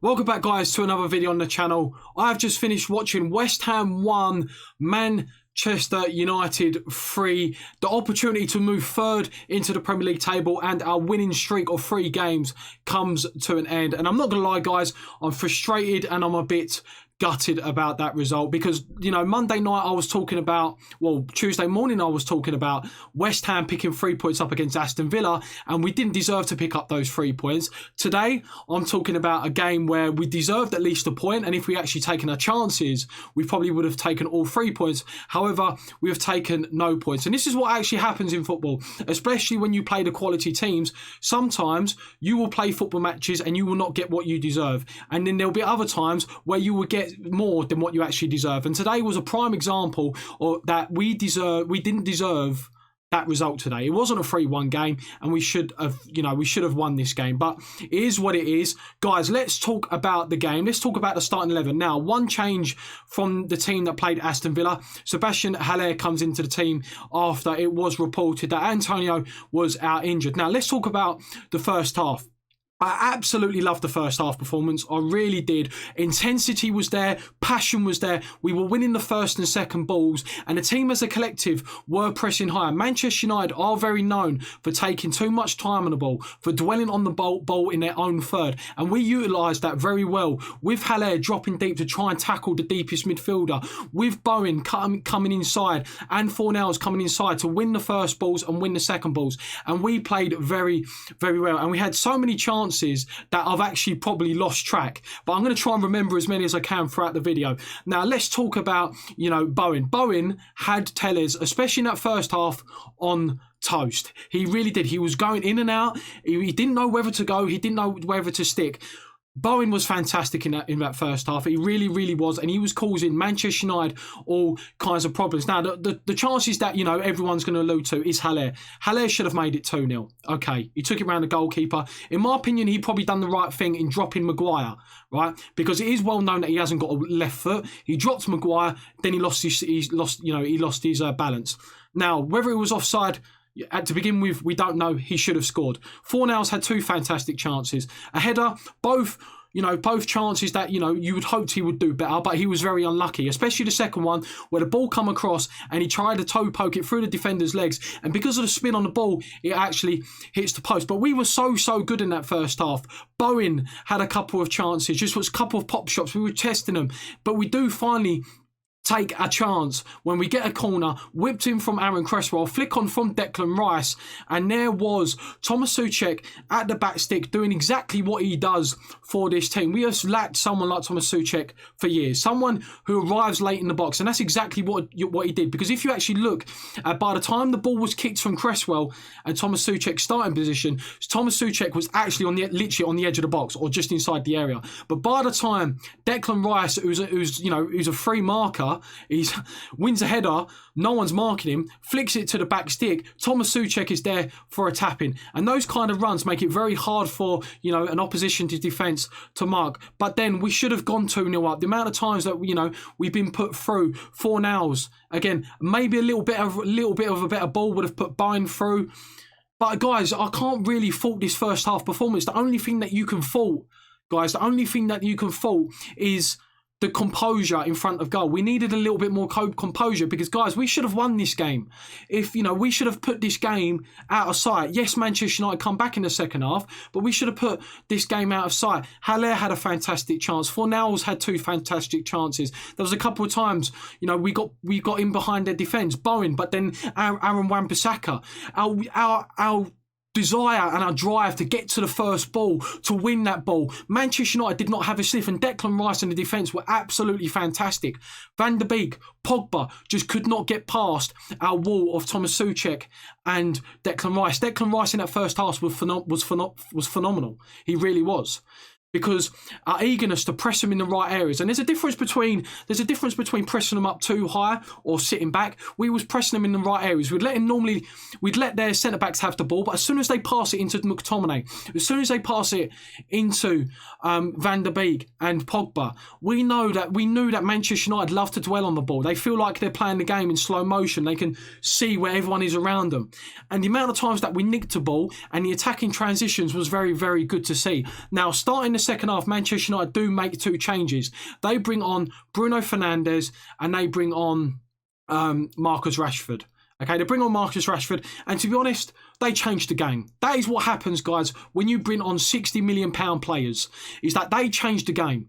Welcome back, guys, to another video on the channel. I've just finished watching West Ham 1, Manchester United 3. The opportunity to move third into the Premier League table, and our winning streak of 3 games comes to an end. And I'm not going to lie, guys, I'm frustrated and I'm a bit gutted about that result because, you know, Monday night I was talking about, well, Tuesday morning I was talking about West Ham picking 3 points up against Aston Villa, and we didn't deserve to pick up those 3 points. Today I'm talking about a game where we deserved at least a point, and if we actually taken our chances we probably would have taken all 3 points. However, we have taken no points, and this is what actually happens in football, especially when you play the quality teams. Sometimes you will play football matches and you will not get what you deserve, and then there'll be other times where you will get more than what you actually deserve. And today was a prime example of that. We didn't deserve that result today. It wasn't a 3-1 game, and we should have won this game, but it is what it is. Guys, let's talk about the game. Let's talk about the starting 11. Now, one change from the team that played Aston Villa. Sebastian Haller comes into the team after it was reported that Antonio was out injured. Now, let's talk about the first half. I absolutely loved the first half performance. I really did. Intensity was there. Passion was there. We were winning the first and second balls, and the team as a collective were pressing higher. Manchester United are very known for taking too much time on the ball, for dwelling on the ball in their own third, and we utilised that very well with Haller dropping deep to try and tackle the deepest midfielder, with Bowen coming inside and Fornals coming inside to win the first balls and win the second balls. And we played very, very well, and we had so many chances that I've actually probably lost track, but I'm going to try and remember as many as I can throughout the video. Now, let's talk about, Bowen. Bowen had Telles, especially in that first half, on toast. He really did. He was going in and out. He didn't know whether to go. He didn't know whether to stick. Bowen was fantastic in that first half. He really, really was, and he was causing Manchester United all kinds of problems. Now, the chances that, everyone's going to allude to is Haller. Haller should have made it 2-0. Okay, he took it around the goalkeeper. In my opinion, he probably done the right thing in dropping Maguire, right? Because it is well known that he hasn't got a left foot. He dropped Maguire, then he lost his balance. Now, whether it was offside, to begin with, we don't know. He should have scored. Fornals had 2 fantastic chances. A header, both chances that, you would hoped he would do better, but he was very unlucky, especially the second one where the ball come across and he tried to toe poke it through the defender's legs, and because of the spin on the ball, it actually hits the post. But we were so good in that first half. Bowen had a couple of chances, just was a couple of pop shots. We were testing them, but we do finally take a chance when we get a corner, whipped in from Aaron Cresswell, flick on from Declan Rice, and there was Thomas Souček at the back stick doing exactly what he does for this team. We have lacked someone like Thomas Souček for years, someone who arrives late in the box, and that's exactly what he did. Because if you actually look at, by the time the ball was kicked from Cresswell and Thomas Souček's starting position, Thomas Souček was actually literally on the edge of the box or just inside the area. But by the time Declan Rice, who's a free marker, he wins a header, no one's marking him, flicks it to the back stick, Thomas Souček is there for a tap-in. And those kind of runs make it very hard for, an opposition to defence to mark. But then we should have gone 2-0 up. The amount of times that, we've been put through, Fornals, again, maybe a little bit of a better ball would have put Bowen through. But guys, I can't really fault this first half performance. The only thing that you can fault, guys, is the composure in front of goal. We needed a little bit more composure because, guys, we should have won this game. We should have put this game out of sight. Yes, Manchester United come back in the second half, but we should have put this game out of sight. Haller had a fantastic chance. Fornals had 2 fantastic chances. There was a couple of times, we got in behind their defence, Bowen, but then Aaron Wan-Bissaka. Our desire and our drive to get to the first ball, to win that ball. Manchester United did not have a sniff, and Declan Rice and the defence were absolutely fantastic. Van der Beek, Pogba just could not get past our wall of Thomas Souček and Declan Rice. Declan Rice in that first half was phenomenal. He really was. Because our eagerness to press them in the right areas, and there's a difference between pressing them up too high or sitting back. We was pressing them in the right areas. We'd let their centre backs have the ball, but as soon as they pass it into McTominay, as soon as they pass it into Van der Beek and Pogba, we knew that Manchester United love to dwell on the ball. They feel like they're playing the game in slow motion. They can see where everyone is around them, and the amount of times that we nicked the ball and the attacking transitions was very, very good to see. Now, starting the second half, Manchester United do make 2 changes. They bring on Bruno Fernandes and they bring on Marcus Rashford. Okay, they bring on Marcus Rashford, and to be honest, they changed the game. That is what happens, guys, when you bring on £60 million players, is that they change the game.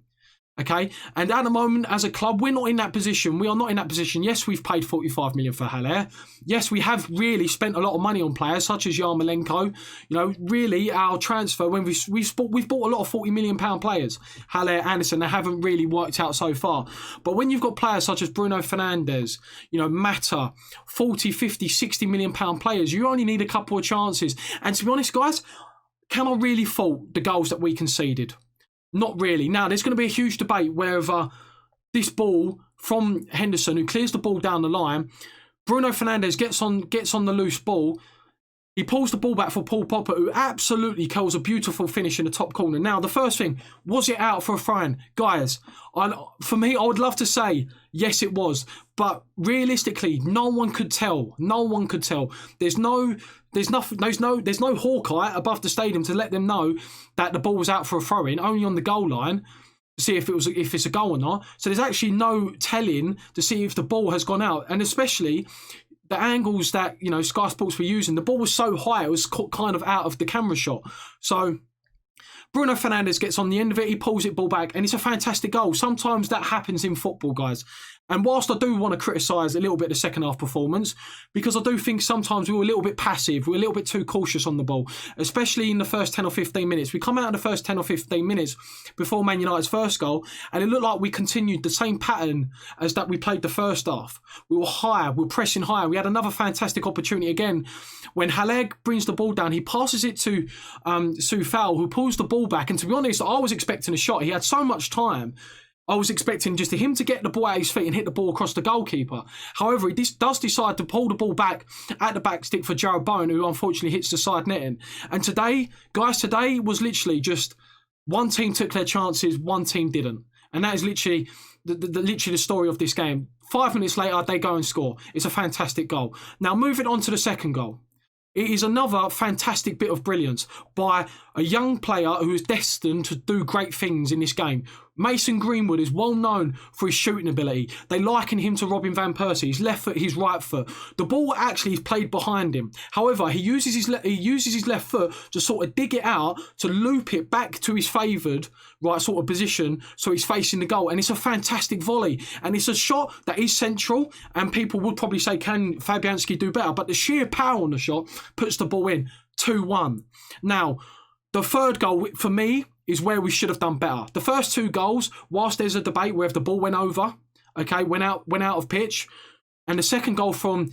Okay, and at the moment, as a club, we're not in that position. We are not in that position. Yes, we've paid 45 million for Haller. Yes, we have really spent a lot of money on players such as Yarmolenko. You know, really, our transfer when we've bought a lot of 40 million pound players, Haller, Anderson. They haven't really worked out so far. But when you've got players such as Bruno Fernandes, you know, Mata, 40, 50, 60 million pound players, you only need a couple of chances. And to be honest, guys, can I really fault the goals that we conceded? Not really. Now, there's going to be a huge debate whether this ball from Henderson, who clears the ball down the line, Bruno Fernandes gets on the loose ball. He pulls the ball back for Paul Popper, who absolutely kills a beautiful finish in the top corner. Now, the first thing, was it out for a throw-in? Guys, for me, I would love to say, yes, it was. But realistically, no one could tell. No one could tell. There's no Hawkeye above the stadium to let them know that the ball was out for a throw-in, only on the goal line to see if it's a goal or not. So there's actually no telling to see if the ball has gone out. And especially the angles that, you know, Sky Sports were using, the ball was so high, it was kind of out of the camera shot. So Bruno Fernandes gets on the end of it, he pulls it ball back, and it's a fantastic goal. Sometimes that happens in football, guys. And whilst I do want to criticise a little bit the second half performance, because I do think sometimes we were a little bit passive, we were a little bit too cautious on the ball, especially in the first 10 or 15 minutes. We come out in the first 10 or 15 minutes before Man United's first goal, and it looked like we continued the same pattern as that we played the first half. We were higher, we were pressing higher. We had another fantastic opportunity again. When Haller brings the ball down, he passes it to Soufal, who pulls the ball back. And to be honest, I was expecting a shot. He had so much time. I was expecting just him to get the ball at his feet and hit the ball across the goalkeeper. However, he does decide to pull the ball back at the back stick for Jarrod Bowen, who unfortunately hits the side netting. And today, guys, today was literally just one team took their chances, one team didn't. And that is literally the story of this game. 5 minutes later, they go and score. It's a fantastic goal. Now, moving on to the second goal. It is another fantastic bit of brilliance by a young player who is destined to do great things in this game. Mason Greenwood is well known for his shooting ability. They liken him to Robin Van Persie. His left foot, his right foot. The ball actually is played behind him. However, he uses his left foot to sort of dig it out, to loop it back to his favoured right sort of position, so he's facing the goal. And it's a fantastic volley. And it's a shot that is central, and people would probably say, can Fabianski do better? But the sheer power on the shot puts the ball in. 2-1. Now, the third goal, for me, is where we should have done better. The first 2 goals, whilst there's a debate where if the ball went over, okay, went out of pitch, and the second goal from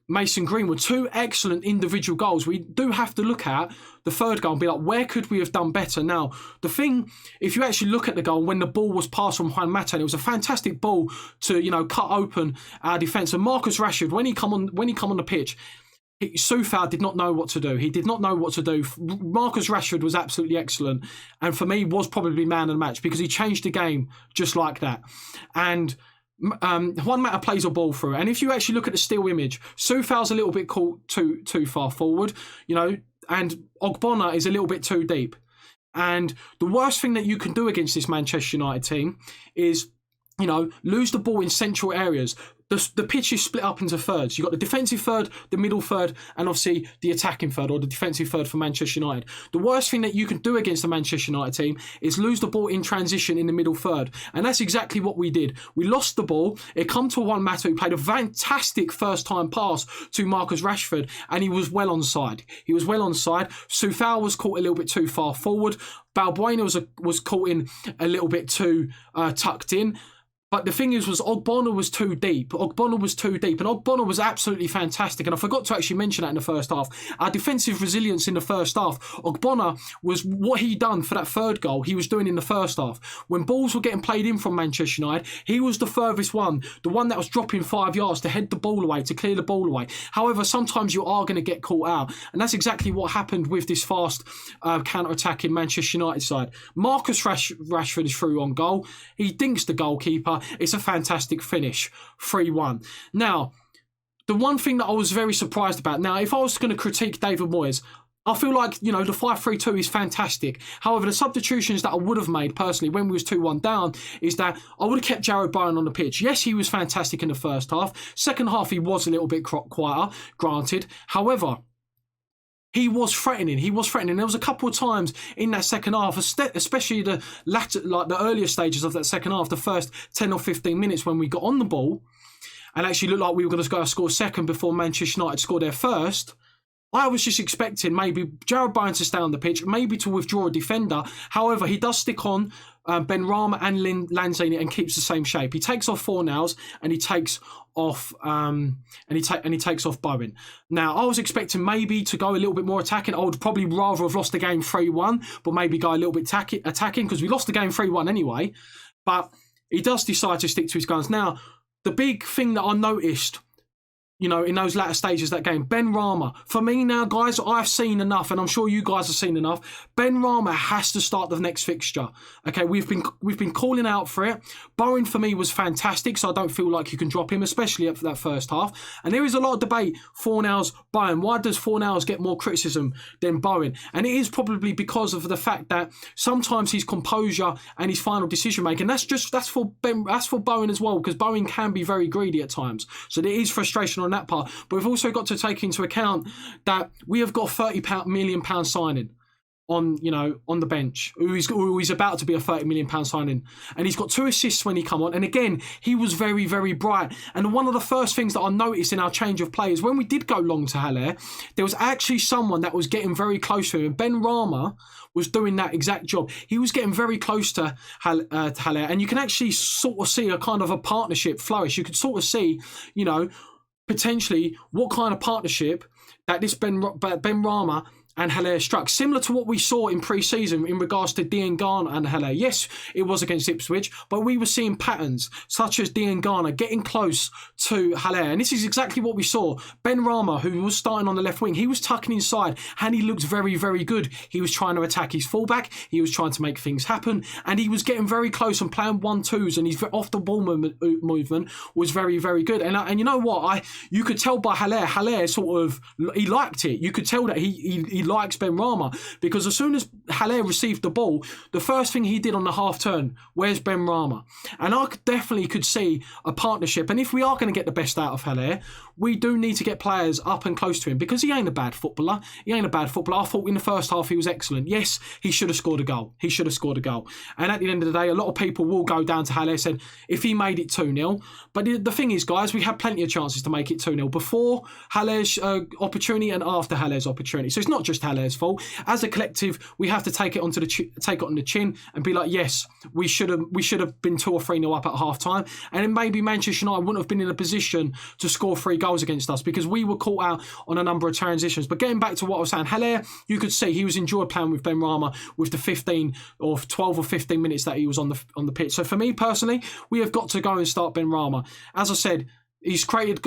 Mason Greenwood, 2 excellent individual goals. We do have to look at the third goal and be like, where could we have done better? Now, the thing, if you actually look at the goal, when the ball was passed from Juan Mata, it was a fantastic ball to, you know, cut open our defence. And Marcus Rashford, when he come on the pitch, Soufal did not know what to do. He did not know what to do. Marcus Rashford was absolutely excellent, and for me was probably man of the match because he changed the game just like that. And Juan Mata plays a ball through, and if you actually look at the still image, Soufal's a little bit caught too far forward, you know, and Ogbonna is a little bit too deep. And the worst thing that you can do against this Manchester United team is, you know, lose the ball in central areas. The pitch is split up into thirds. You've got the defensive third, the middle third, and obviously the attacking third, or the defensive third for Manchester United. The worst thing that you can do against the Manchester United team is lose the ball in transition in the middle third. And that's exactly what we did. We lost the ball. It come to Juan Mata, who played a fantastic first-time pass to Marcus Rashford, and he was well onside. Soufal was caught a little bit too far forward. Balbuena was caught in a little bit too tucked in. But the thing was Ogbonna was too deep. And Ogbonna was absolutely fantastic. And I forgot to actually mention that in the first half. Our defensive resilience in the first half, Ogbonna was what he done for that third goal, he was doing in the first half. When balls were getting played in from Manchester United, he was the furthest one, the one that was dropping 5 yards to head the ball away, to clear the ball away. However, sometimes you are going to get caught out. And that's exactly what happened with this fast counter-attacking Manchester United side. Marcus Rashford is through on goal. He dinks the goalkeeper. It's a fantastic finish, 3-1. Now, the one thing that I was very surprised about, now, if I was going to critique David Moyes, I feel like, you know, the 5-3-2 is fantastic. However, the substitutions that I would have made personally when we was 2-1 down is that I would have kept Jarrod Bowen on the pitch. Yes, he was fantastic in the first half. Second half, he was a little bit quieter, granted. However, he was threatening. He was threatening. There was a couple of times in that second half, especially the latter, like the earlier stages of that second half, the first 10 or 15 minutes when we got on the ball and actually looked like we were going to go score second before Manchester United scored their first. I was just expecting maybe Jarrod Bowen to stay on the pitch, maybe to withdraw a defender. However, he does stick on Benrahma and Lanzini and keeps the same shape. He takes off Fornals and he takes off he takes off Bowen. Now, I was expecting maybe to go a little bit more attacking. I would probably rather have lost the game 3-1, but maybe go a little bit attacking because we lost the game 3-1 anyway. But he does decide to stick to his guns. Now, the big thing that I noticed, you know, in those latter stages of that game, Benrahma. For me now, guys, I've seen enough, and I'm sure you guys have seen enough. Benrahma has to start the next fixture. Okay, we've been calling out for it. Bowen for me was fantastic, so I don't feel like you can drop him, especially for that first half. And there is a lot of debate. Fornals, Bowen. Why does Fornals get more criticism than Bowen? And it is probably because of the fact that sometimes his composure and his final decision making. That's for Bowen as well, because Bowen can be very greedy at times. So there is frustration on that part, but we've also got to take into account that we have got £30 million signing on the bench, who is about to be a £30 million signing, and he's got 2 assists when he come on. And again, he was very, very bright. And one of the first things that I noticed in our change of players, when we did go long to Haller, there was actually someone that was getting very close to him, and Benrahma was doing that exact job. He was getting very close to Haller, and you can actually sort of see a kind of a partnership flourish. You could sort of see, potentially what kind of partnership that this Benrahma and Haller struck, similar to what we saw in pre-season in regards to Diangana and Haller. Yes, it was against Ipswich, but we were seeing patterns such as Diangana getting close to Haller, and this is exactly what we saw. Benrahma, who was starting on the left wing, he was tucking inside, and he looked very, very good. He was trying to attack his fullback, he was trying to make things happen, and he was getting very close and playing 1-2s, and his off the ball movement was very, very good. And you know what? You could tell by Haller sort of, he liked it. You could tell that he likes Benrahma, because as soon as Haller received the ball, the first thing he did on the half turn, where's Benrahma? And I definitely could see a partnership. And if we are going to get the best out of Haller, we do need to get players up and close to him, because he ain't a bad footballer. I thought in the first half he was excellent. Yes, he should have scored a goal. And at the end of the day, a lot of people will go down to Haller, said if he made it 2-0. But the thing is, guys, we had plenty of chances to make it 2-0 before Haller's opportunity and after Haller's opportunity. So it's not just Haller's fault. As a collective, we have to take it on the chin and be like, yes, we should have been 2 or 3-0 up at half time, and then maybe Manchester United wouldn't have been in a position to score 3 goals against us, because we were caught out on a number of transitions. But getting back to what I was saying, Haller, you could see he was enjoyed playing with Benrahma with the 15 or 12 or 15 minutes that he was on the pitch. So for me personally, we have got to go and start Benrahma. As I said, he's created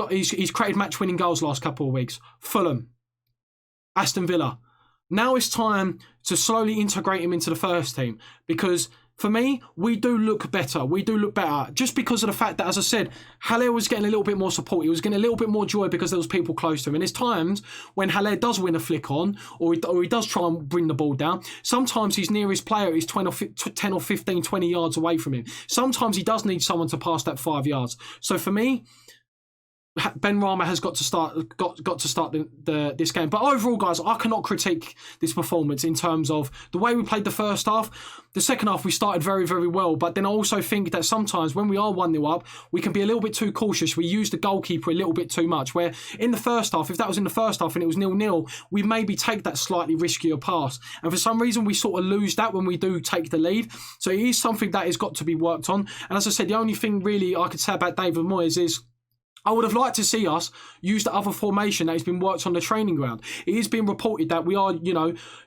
match-winning goals last couple of weeks. Fulham, Aston Villa. Now it's time to slowly integrate him into the first team, because for me, we do look better. Just because of the fact that, as I said, Haller was getting a little bit more support. He was getting a little bit more joy because there was people close to him. And there's times when Haller does win a flick on, or he does try and bring the ball down. Sometimes his nearest player is 10 or 15, 20 yards away from him. Sometimes he does need someone to pass that 5 yards. So for me, Benrahma has got to start this game. But overall, guys, I cannot critique this performance in terms of the way we played the first half. The second half, we started very, very well. But then I also think that sometimes when we are 1-0 up, we can be a little bit too cautious. We use the goalkeeper a little bit too much. Where in the first half, if that was in the first half and it was 0-0, we maybe take that slightly riskier pass. And for some reason, we sort of lose that when we do take the lead. So it is something that has got to be worked on. And as I said, the only thing really I could say about David Moyes is I would have liked to see us use the other formation that has been worked on the training ground. It is being reported that we are,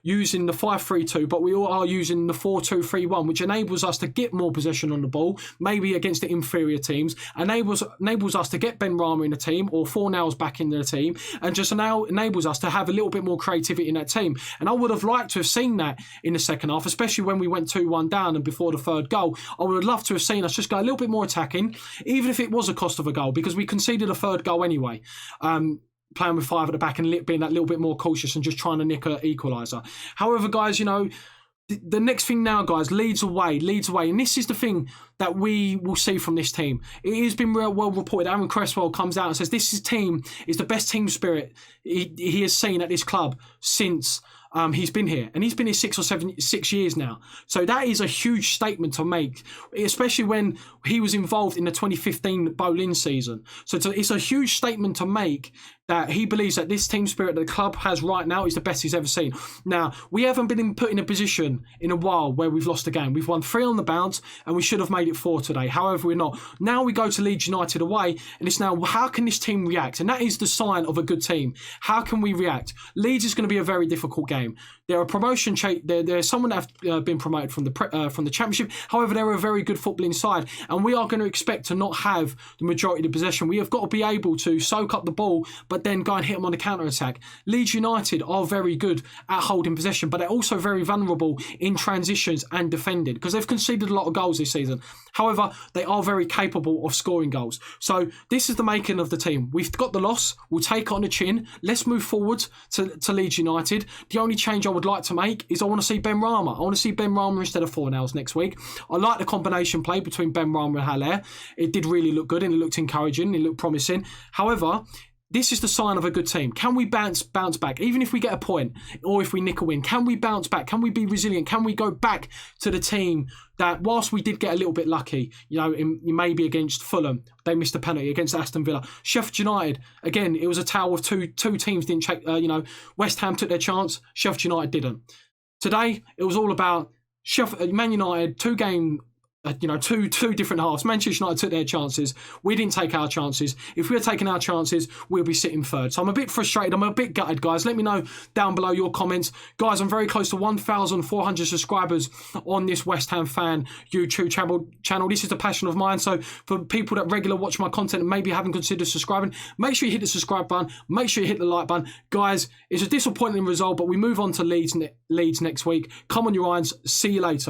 using the 5-3-2, but we all are using the 4-2-3-1, which enables us to get more possession on the ball, maybe against the inferior teams, enables us to get Benrahma in the team or Fornals back in the team, and just now enables us to have a little bit more creativity in that team. And I would have liked to have seen that in the second half, especially when we went 2-1 down and before the third goal. I would have loved to have seen us just go a little bit more attacking, even if it was a cost of a goal, because we conceded a third goal anyway. playing with 5 at the back and being that little bit more cautious and just trying to nick an equaliser. However, guys, you know, the next thing now, guys, Leeds away. And this is the thing that we will see from this team. It has been well reported. Aaron Cresswell comes out and says this team is the best team spirit he has seen at this club since he's been here. And he's been here 6 years now. So that is a huge statement to make, especially when he was involved in the 2015 Boleyn season. So it's a huge statement to make that he believes that this team spirit that the club has right now is the best he's ever seen. Now, we haven't been put in a position in a while where we've lost a game. We've won 3 on the bounce and we should have made it 4 today. However, we're not. Now we go to Leeds United away and it's now, how can this team react? And that is the sign of a good team. How can we react? Leeds is going to be a very difficult game. They're a promotion. They're someone that have been promoted from the Championship. However, they're a very good footballing side, and we are going to expect to not have the majority of the possession. We have got to be able to soak up the ball, but then go and hit them on the counter attack. Leeds United are very good at holding possession, but they're also very vulnerable in transitions and defending because they've conceded a lot of goals this season. However, they are very capable of scoring goals. So this is the making of the team. We've got the loss. We'll take it on the chin. Let's move forward to Leeds United. The only change I would like to make is I want to see Ben Rama. I want to see Ben Rama instead of Fornals next week. I like the combination play between Ben Rama and Haller. It did really look good and it looked encouraging. It looked promising. However, this is the sign of a good team. Can we bounce back? Even if we get a point or if we nick a win, can we bounce back? Can we be resilient? Can we go back to the team that, whilst we did get a little bit lucky, you know, maybe against Fulham, they missed a penalty, against Aston Villa. Sheffield United, again, it was a tale of two teams didn't check, West Ham took their chance, Sheffield United didn't. Today, it was all about Man United, two different halves. Manchester United took their chances. We didn't take our chances. If we had taken our chances, we'll be sitting third. So I'm a bit frustrated. I'm a bit gutted, guys. Let me know down below your comments. Guys, I'm very close to 1,400 subscribers on this West Ham fan YouTube channel. This is the passion of mine. So for people that regularly watch my content and maybe haven't considered subscribing, make sure you hit the subscribe button. Make sure you hit the like button. Guys, it's a disappointing result, but we move on to Leeds next week. Come on, your irons. See you later.